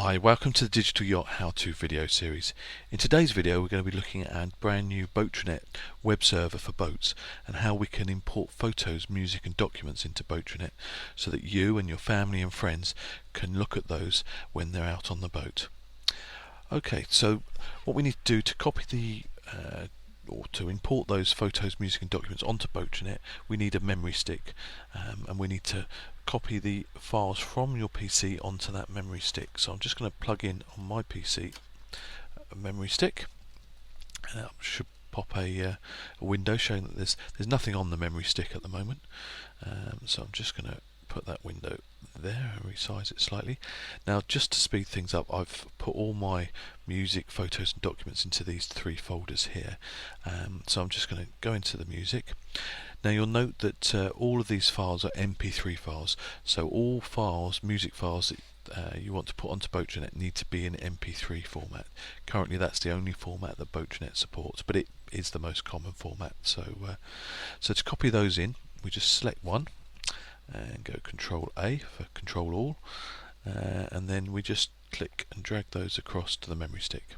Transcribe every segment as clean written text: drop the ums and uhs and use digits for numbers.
Hi, welcome to the Digital Yacht how-to video series. In today's video we're going to be looking at a brand new Boatranet web server for boats and how we can import photos, music and documents into Boatranet so that you and your family and friends can look at those when they're out on the boat. Okay, so what we need to do to copy the or to import those photos, music and documents onto Boatranet, we need a memory stick, and we need to copy the files from your PC onto that memory stick. So I'm just going to plug in on my PC a memory stick, and that should pop a window showing that there's nothing on the memory stick at the moment. So I'm just going to put that window there and resize it slightly. Now, just to speed things up, I've put all my music, photos and documents into these three folders here. So I'm just going to go into the music. Now you'll note that all of these files are MP3 files, so all files, music files that you want to put onto Boatranet need to be in MP3 format. Currently that's the only format that Boatranet supports, but it is the most common format. So to copy those in, we just select one and go Control A for Control All, and then we just click and drag those across to the memory stick,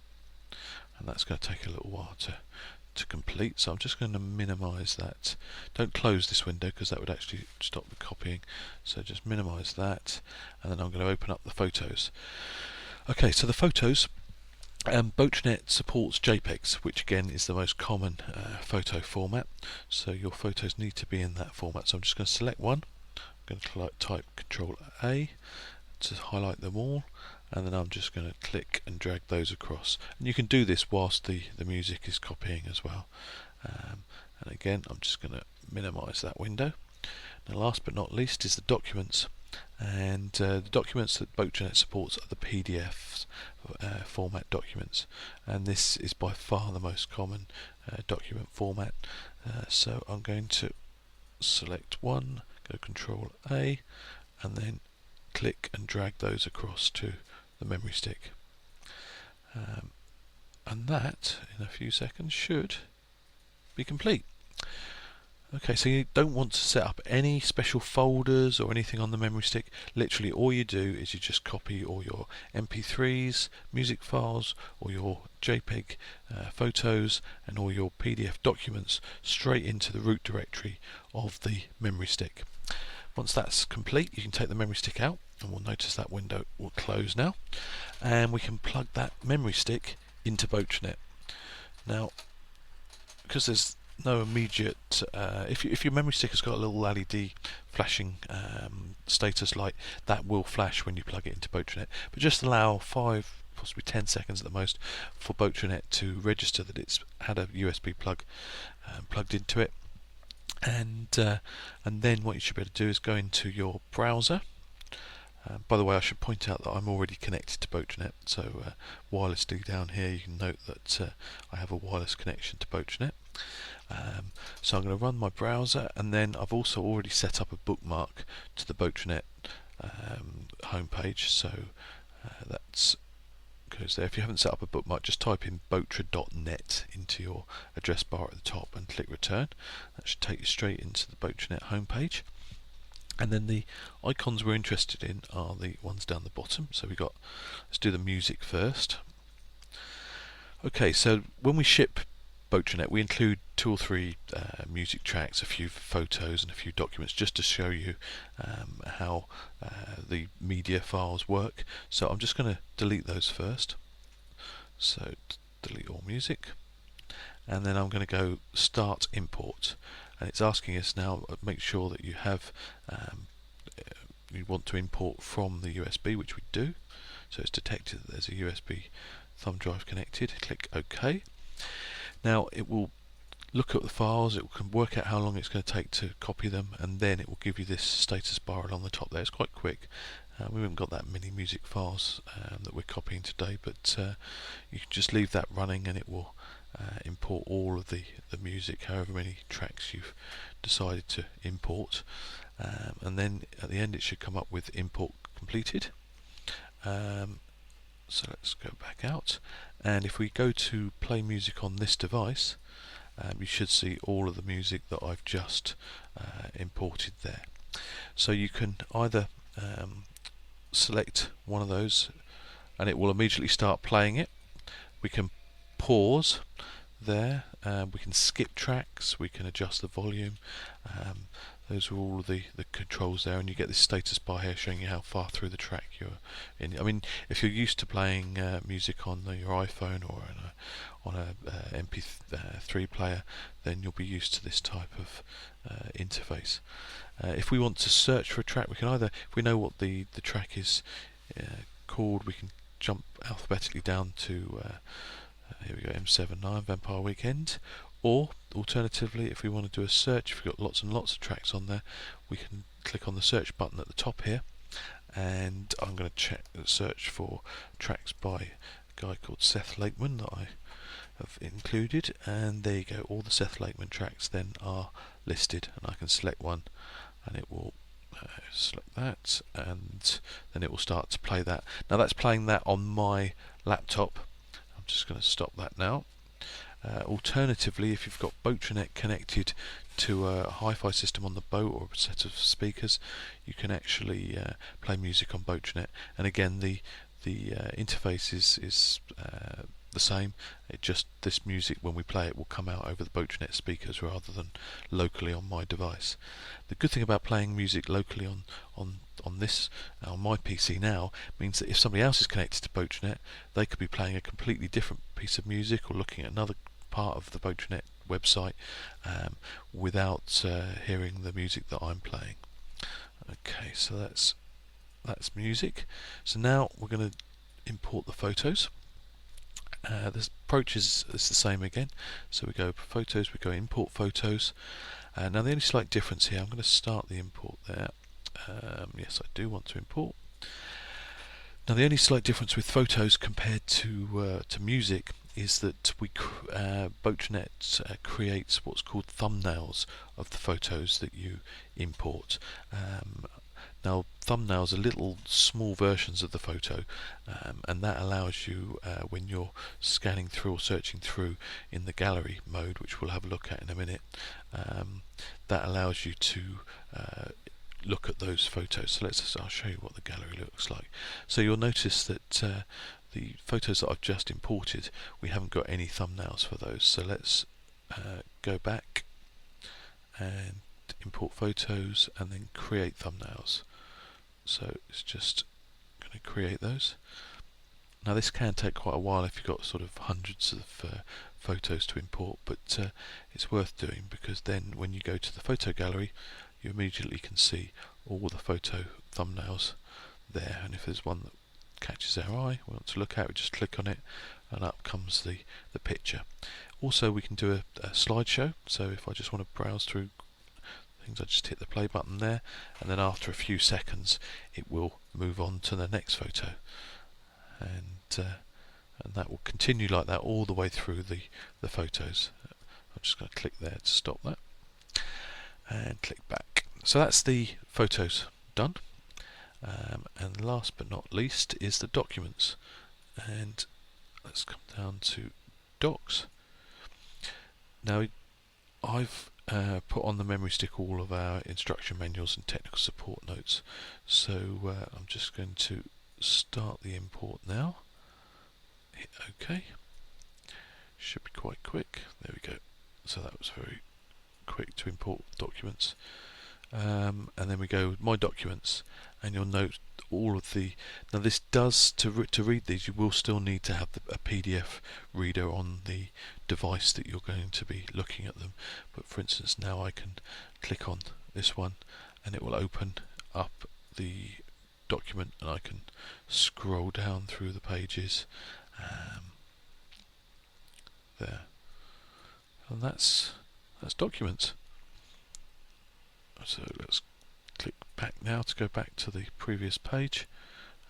and that's going to take a little while to complete. So I'm just going to minimize that. Don't close this window because that would actually stop the copying, so just minimize that, and then I'm going to open up the photos. Okay, so the photos, Boatranet supports JPEGs, which again is the most common photo format, so your photos need to be in that format. So I'm just going to select one, I'm going to type Control A to highlight them all, and then I'm just going to click and drag those across, and you can do this whilst the music is copying as well. And again I'm just going to minimize that window. Now last but not least is the documents, and the documents that Boatranet supports are the PDF format documents, and this is by far the most common document format. So I'm going to select one, go Control A, and then click and drag those across to the memory stick, and that in a few seconds should be complete. Okay, so you don't want to set up any special folders or anything on the memory stick. Literally all you do is you just copy all your MP3s, music files, or your JPEG photos and all your PDF documents straight into the root directory of the memory stick. Once that's complete, you can take the memory stick out, and we'll notice that window will close now, and we can plug that memory stick into Boatranet. Now, because there's no immediate, if your memory stick has got a little LED flashing status light, that will flash when you plug it into Boatranet, but just allow 5, possibly 10 seconds at the most for Boatranet to register that it's had a USB plug plugged into it. And then what you should be able to do is go into your browser. By the way, I should point out that I'm already connected to Boatranet, so wirelessly down here you can note that I have a wireless connection to Boatranet. So I'm going to run my browser, and then I've also already set up a bookmark to the Boatranet homepage, so that's goes there. If you haven't set up a bookmark, just type in boatra.net into your address bar at the top and click return. That should take you straight into the Boatranet homepage. And then the icons we're interested in are the ones down the bottom. So let's do the music first. Okay, so when we ship Boatranet, we include 2 or 3 music tracks, a few photos and a few documents, just to show you how the media files work. So I'm just going to delete those first. So delete all music, and then I'm going to go Start Import, and it's asking us now, make sure that you have you want to import from the USB, which we do. So it's detected that there's a USB thumb drive connected. Click OK. Now it will look at the files, it can work out how long it's going to take to copy them, and then it will give you this status bar along the top there. It's quite quick. We haven't got that many music files that we're copying today, but you can just leave that running and it will import all of the music, however many tracks you've decided to import, and then at the end it should come up with import completed. So let's go back out, and if we go to play music on this device, you should see all of the music that I've just imported there. So you can either select one of those and it will immediately start playing it. We can pause there, we can skip tracks, we can adjust the volume. Those are all the controls there, and you get this status bar here showing you how far through the track you're in. I mean, if you're used to playing music on your iPhone or on a MP3 player, then you'll be used to this type of interface. If we want to search for a track, we can either, if we know what the track is called, we can jump alphabetically down to here we go, M79 Vampire Weekend, or alternatively, if we want to do a search, if we've got lots and lots of tracks on there, we can click on the search button at the top here, and I'm going to search for tracks by a guy called Seth Lakeman that I have included, and there you go, all the Seth Lakeman tracks then are listed, and I can select one and it will select that, and then it will start to play that. Now that's playing that on my laptop. I'm just going to stop that now. Alternatively, if you've got Boatranet connected to a hi-fi system on the boat or a set of speakers, you can actually play music on Boatranet, and again the interface is the same. It just, this music, when we play it, will come out over the Boatranet speakers rather than locally on my device. The good thing about playing music locally on my PC now means that if somebody else is connected to Boatranet, they could be playing a completely different piece of music or looking at another part of the Boatranet website without hearing the music that I'm playing. Okay, so that's music. So now we're going to import the photos. The approach is the same again. So we go photos, we go import photos. Now the only slight difference here, I'm going to start the import there. Yes, I do want to import. Now the only slight difference with photos compared to music is that Boatranet creates what's called thumbnails of the photos that you import. Now thumbnails are little small versions of the photo, and that allows you, when you're scanning through or searching through in the gallery mode, which we'll have a look at in a minute, that allows you to look at those photos. So I'll show you what the gallery looks like. So you'll notice that the photos that I've just imported, we haven't got any thumbnails for those. So let's go back and import photos and then create thumbnails. So it's just going to create those. Now this can take quite a while if you've got sort of hundreds of photos to import, but it's worth doing, because then when you go to the photo gallery, you immediately can see all the photo thumbnails there, and if there's one that catches our eye, we want to look at, we just click on it and up comes the picture. Also we can do a slideshow, so if I just want to browse through things, I just hit the play button there, and then after a few seconds it will move on to the next photo, and that will continue like that all the way through the photos. I'm just going to click there to stop that and click back. So that's the photos done, and last but not least is the documents, and let's come down to docs. Now I've put on the memory stick all of our instruction manuals and technical support notes, so I'm just going to start the import now. Hit OK. Should be quite quick. There we go. So that was very quick to import documents, and then we go with my documents, and you'll note all of the, now this does, to read these you will still need to have a PDF reader on the device that you're going to be looking at them, but for instance now I can click on this one and it will open up the document, and I can scroll down through the pages there, and that's documents. So let's click back now to go back to the previous page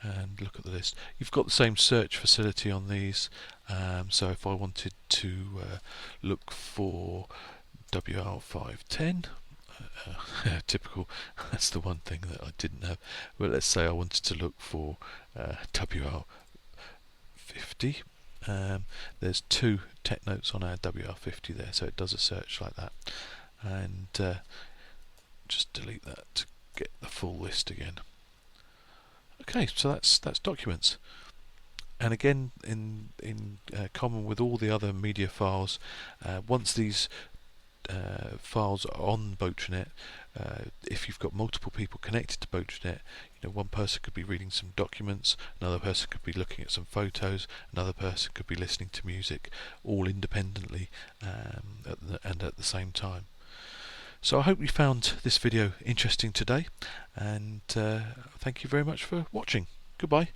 and look at the list. You've got the same search facility on these, so if I wanted to look for WR510, typical, that's the one thing that I didn't have. Well, let's say I wanted to look for WR50. There's two tech notes on our WR50 there, so it does a search like that, and just delete that to get the full list again. Okay, so that's documents. And again, in common with all the other media files, once these files are on Boatranet, if you've got multiple people connected to Boatranet, one person could be reading some documents, another person could be looking at some photos, another person could be listening to music, all independently and at the same time. So I hope you found this video interesting today, and thank you very much for watching. Goodbye.